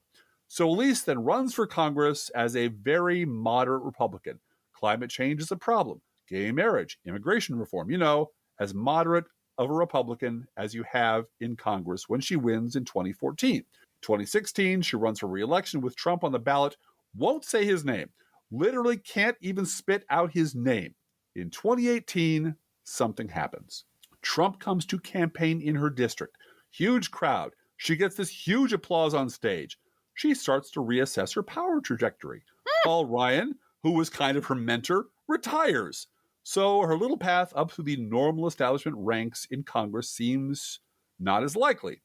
So Elise then runs for Congress as a very moderate Republican. Climate change is a problem. Gay marriage, immigration reform, you know, as moderate of a Republican as you have in Congress when she wins in 2014. 2016, she runs for re-election with Trump on the ballot, won't say his name, literally can't even spit out his name. In 2018, something happens. Trump comes to campaign in her district. Huge crowd. She gets this huge applause on stage. She starts to reassess her power trajectory. Paul Ryan, who was kind of her mentor, retires. So her little path up through the normal establishment ranks in Congress seems not as likely.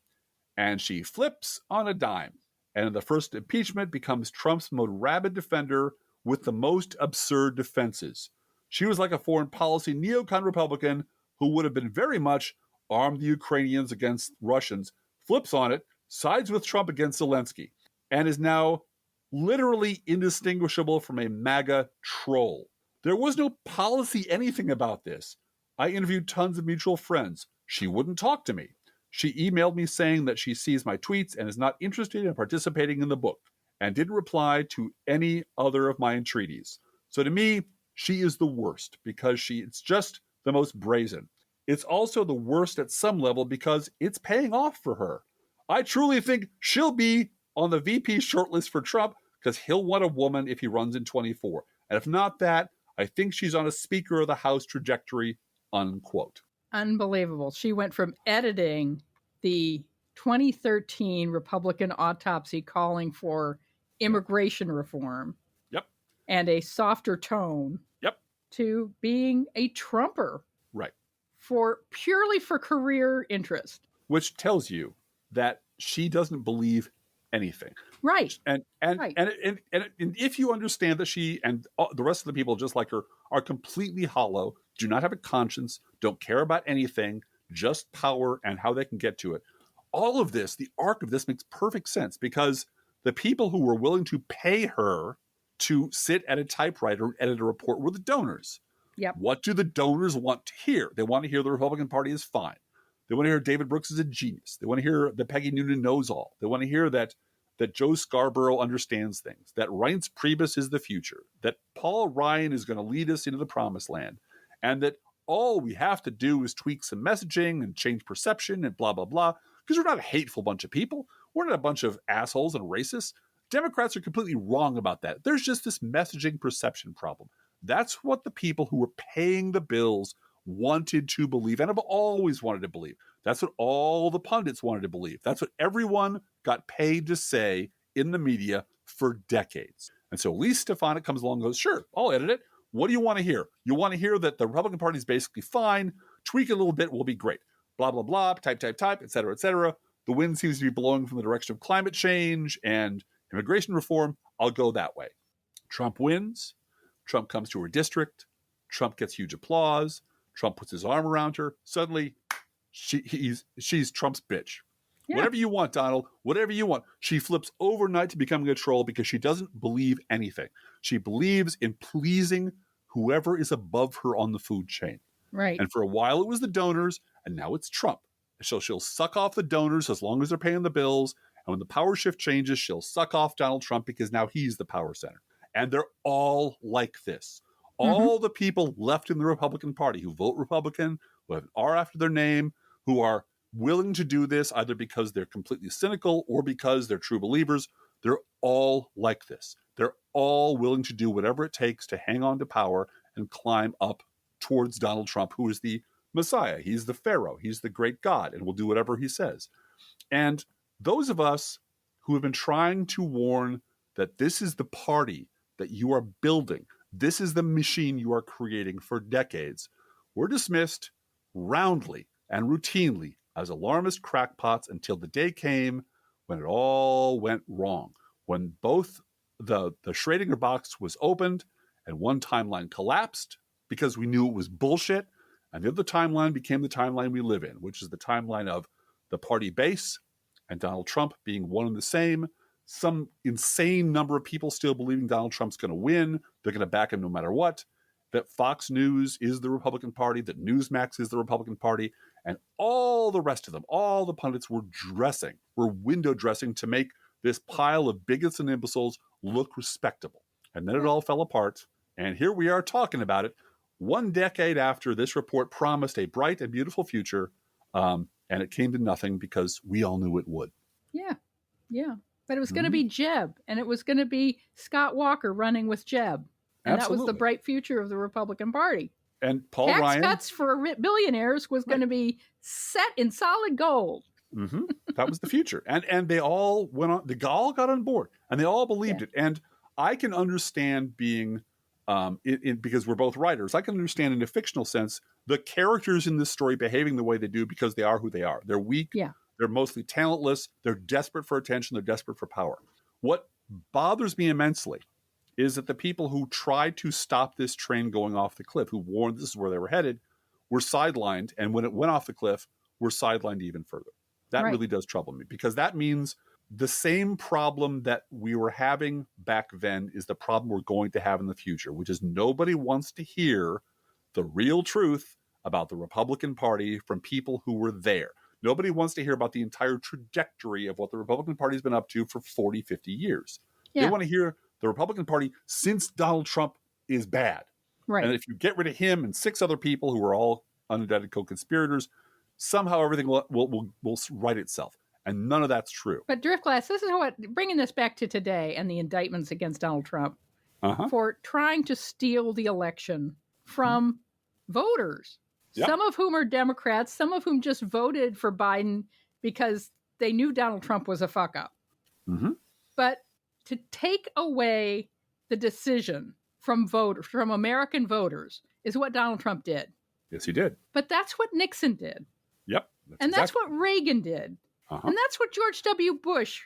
And she flips on a dime. And in the first impeachment becomes Trump's most rabid defender with the most absurd defenses. She was like a foreign policy neocon Republican who would have been very much arm the Ukrainians against Russians, flips on it, sides with Trump against Zelensky, and is now literally indistinguishable from a MAGA troll. There was no policy anything about this. I interviewed tons of mutual friends. She wouldn't talk to me. She emailed me saying that she sees my tweets and is not interested in participating in the book, and didn't reply to any other of my entreaties. So to me, she is the worst because it's just the most brazen. It's also the worst at some level because it's paying off for her. I truly think she'll be on the VP shortlist for Trump because he'll want a woman if he runs in 24. And if not that, I think she's on a Speaker of the House trajectory, unquote. Unbelievable. She went from editing the 2013 Republican Autopsy calling for immigration reform. Yep. And a softer tone. Yep. To being a Trumper. Right. Purely for career interest. Which tells you that she doesn't believe anything. Right. And if you understand that she and the rest of the people just like her are completely hollow, do not have a conscience, don't care about anything, just power and how they can get to it. All of this, the arc of this makes perfect sense because the people who were willing to pay her to sit at a typewriter and edit a report were the donors. Yep. What do the donors want to hear? They want to hear the Republican Party is fine. They want to hear David Brooks is a genius. They want to hear that Peggy Noonan knows all. They want to hear that Joe Scarborough understands things, that Reince Priebus is the future, that Paul Ryan is going to lead us into the promised land, and that all we have to do is tweak some messaging and change perception and blah, blah, blah, because we're not a hateful bunch of people. We're not a bunch of assholes and racists. Democrats are completely wrong about that. There's just this messaging perception problem. That's what the people who were paying the bills wanted to believe and have always wanted to believe. That's what all the pundits wanted to believe. That's what everyone got paid to say in the media for decades. And so Lee Stefanik comes along and goes, sure, I'll edit it. What do you want to hear? You want to hear that the Republican Party is basically fine. Tweak it a little bit will be great. Blah, blah, blah, type, et cetera, et cetera. The wind seems to be blowing from the direction of climate change and immigration reform. I'll go that way. Trump wins. Trump comes to her district. Trump gets huge applause. Trump puts his arm around her. Suddenly, she's Trump's bitch. Yeah. Whatever you want, Donald, whatever you want. She flips overnight to becoming a troll because she doesn't believe anything. She believes in pleasing whoever is above her on the food chain. Right. And for a while it was the donors, and now it's Trump. So she'll suck off the donors as long as they're paying the bills. And when the power shift changes, she'll suck off Donald Trump because now he's the power center. And they're all like this. All the people left in the Republican Party who vote Republican, who have an R after their name, who are willing to do this either because they're completely cynical or because they're true believers, they're all like this. They're all willing to do whatever it takes to hang on to power and climb up towards Donald Trump, who is the Messiah. He's the Pharaoh. He's the great God, and will do whatever he says. And those of us who have been trying to warn that this is the party that you are building, this is the machine you are creating for decades, were dismissed roundly and routinely as alarmist crackpots until the day came when it all went wrong, when both the Schrodinger box was opened and one timeline collapsed because we knew it was bullshit, and the other timeline became the timeline we live in, which is the timeline of the party base and Donald Trump being one and the same, some insane number of people still believing Donald Trump's going to win, they're going to back him no matter what, that Fox News is the Republican Party, that Newsmax is the Republican Party, and all the rest of them, all the pundits were window dressing to make this pile of bigots and imbeciles look respectable. And then it all fell apart, and here we are talking about it 1 decade after this report promised a bright and beautiful future, and it came to nothing because we all knew it would. Yeah. But it was going to be Jeb, and it was going to be Scott Walker running with Jeb. And Absolutely. That was the bright future of the Republican Party. And Paul Tax Ryan. cuts for billionaires was going to be set in solid gold. That was the future. And they all went on, they all got on board, and they all believed it. And I can understand being, because we're both writers, I can understand in a fictional sense the characters in this story behaving the way they do because they are who they are. They're weak. Yeah. They're mostly talentless. They're desperate for attention. They're desperate for power. What bothers me immensely is that the people who tried to stop this train going off the cliff, who warned this is where they were headed, were sidelined. And when it went off the cliff, were sidelined even further. That really does trouble me, because that means the same problem that we were having back then is the problem we're going to have in the future, which is nobody wants to hear the real truth about the Republican Party from people who were there. Nobody wants to hear about the entire trajectory of what the Republican Party has been up to for 40, 50 years. Yeah. They want to hear the Republican Party since Donald Trump is bad. Right. And if you get rid of him and 6 other people who are all unindicted co-conspirators, somehow everything will right itself. And none of that's true. But Driftglass, this is what, bringing this back to today and the indictments against Donald Trump for trying to steal the election from voters. Yep. Some of whom are Democrats, some of whom just voted for Biden because they knew Donald Trump was a fuck up. But to take away the decision from voters, from American voters, is what Donald Trump did. Yes, he did. But that's what Nixon did. Yep. That's what Reagan did. And that's what George W. Bush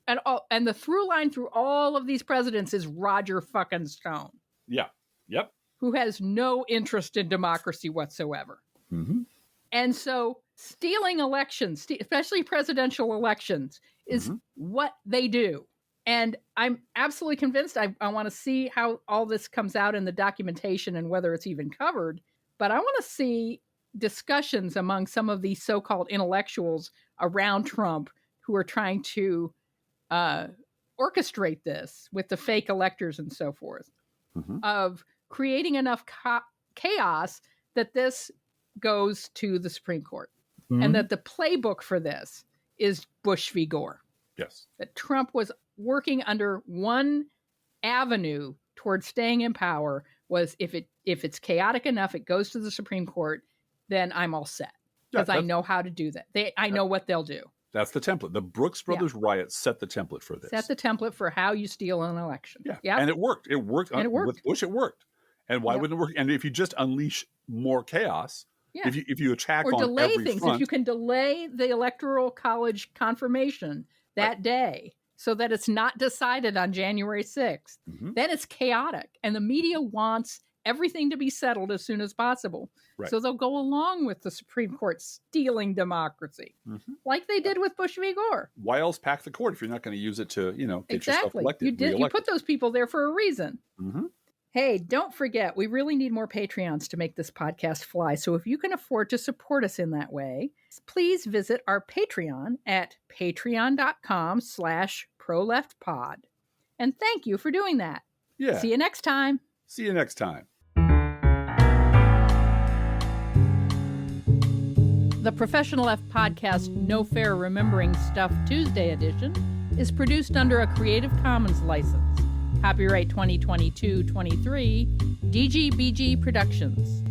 and the through line through all of these presidents is Roger fucking Stone. Yeah. Yep. Who has no interest in democracy whatsoever. Mm-hmm. And so stealing elections, especially presidential elections, is what they do. And I'm absolutely convinced. I want to see how all this comes out in the documentation and whether it's even covered. But I want to see discussions among some of these so-called intellectuals around Trump who are trying to orchestrate this with the fake electors and so forth, of creating enough chaos that this goes to the Supreme Court. And that the playbook for this is Bush v. Gore. Yes. That Trump was working under one avenue towards staying in power was if it's chaotic enough, it goes to the Supreme Court, then I'm all set. Because I know how to do that. I know what they'll do. That's the template. The Brooks Brothers riot set the template for this. Set the template for how you steal an election. Yeah. Yep. And it worked. It worked. With Bush, it worked. And why wouldn't it work? And if you just unleash more chaos, if you attack or on delay every things, front, if you can delay the Electoral College confirmation that day so that it's not decided on January 6th, then it's chaotic. And the media wants everything to be settled as soon as possible. Right. So they'll go along with the Supreme Court stealing democracy, like they did with Bush v. Gore. Why else pack the court if you're not going to use it to, get yourself elected? You put those people there for a reason. Hey, don't forget, we really need more Patreons to make this podcast fly. So if you can afford to support us in that way, please visit our Patreon at patreon.com/proleftpod. And thank you for doing that. Yeah. See you next time. See you next time. The Professional Left Podcast No Fair Remembering Stuff Tuesday edition is produced under a Creative Commons license. Copyright 2022-23, DGBG Productions.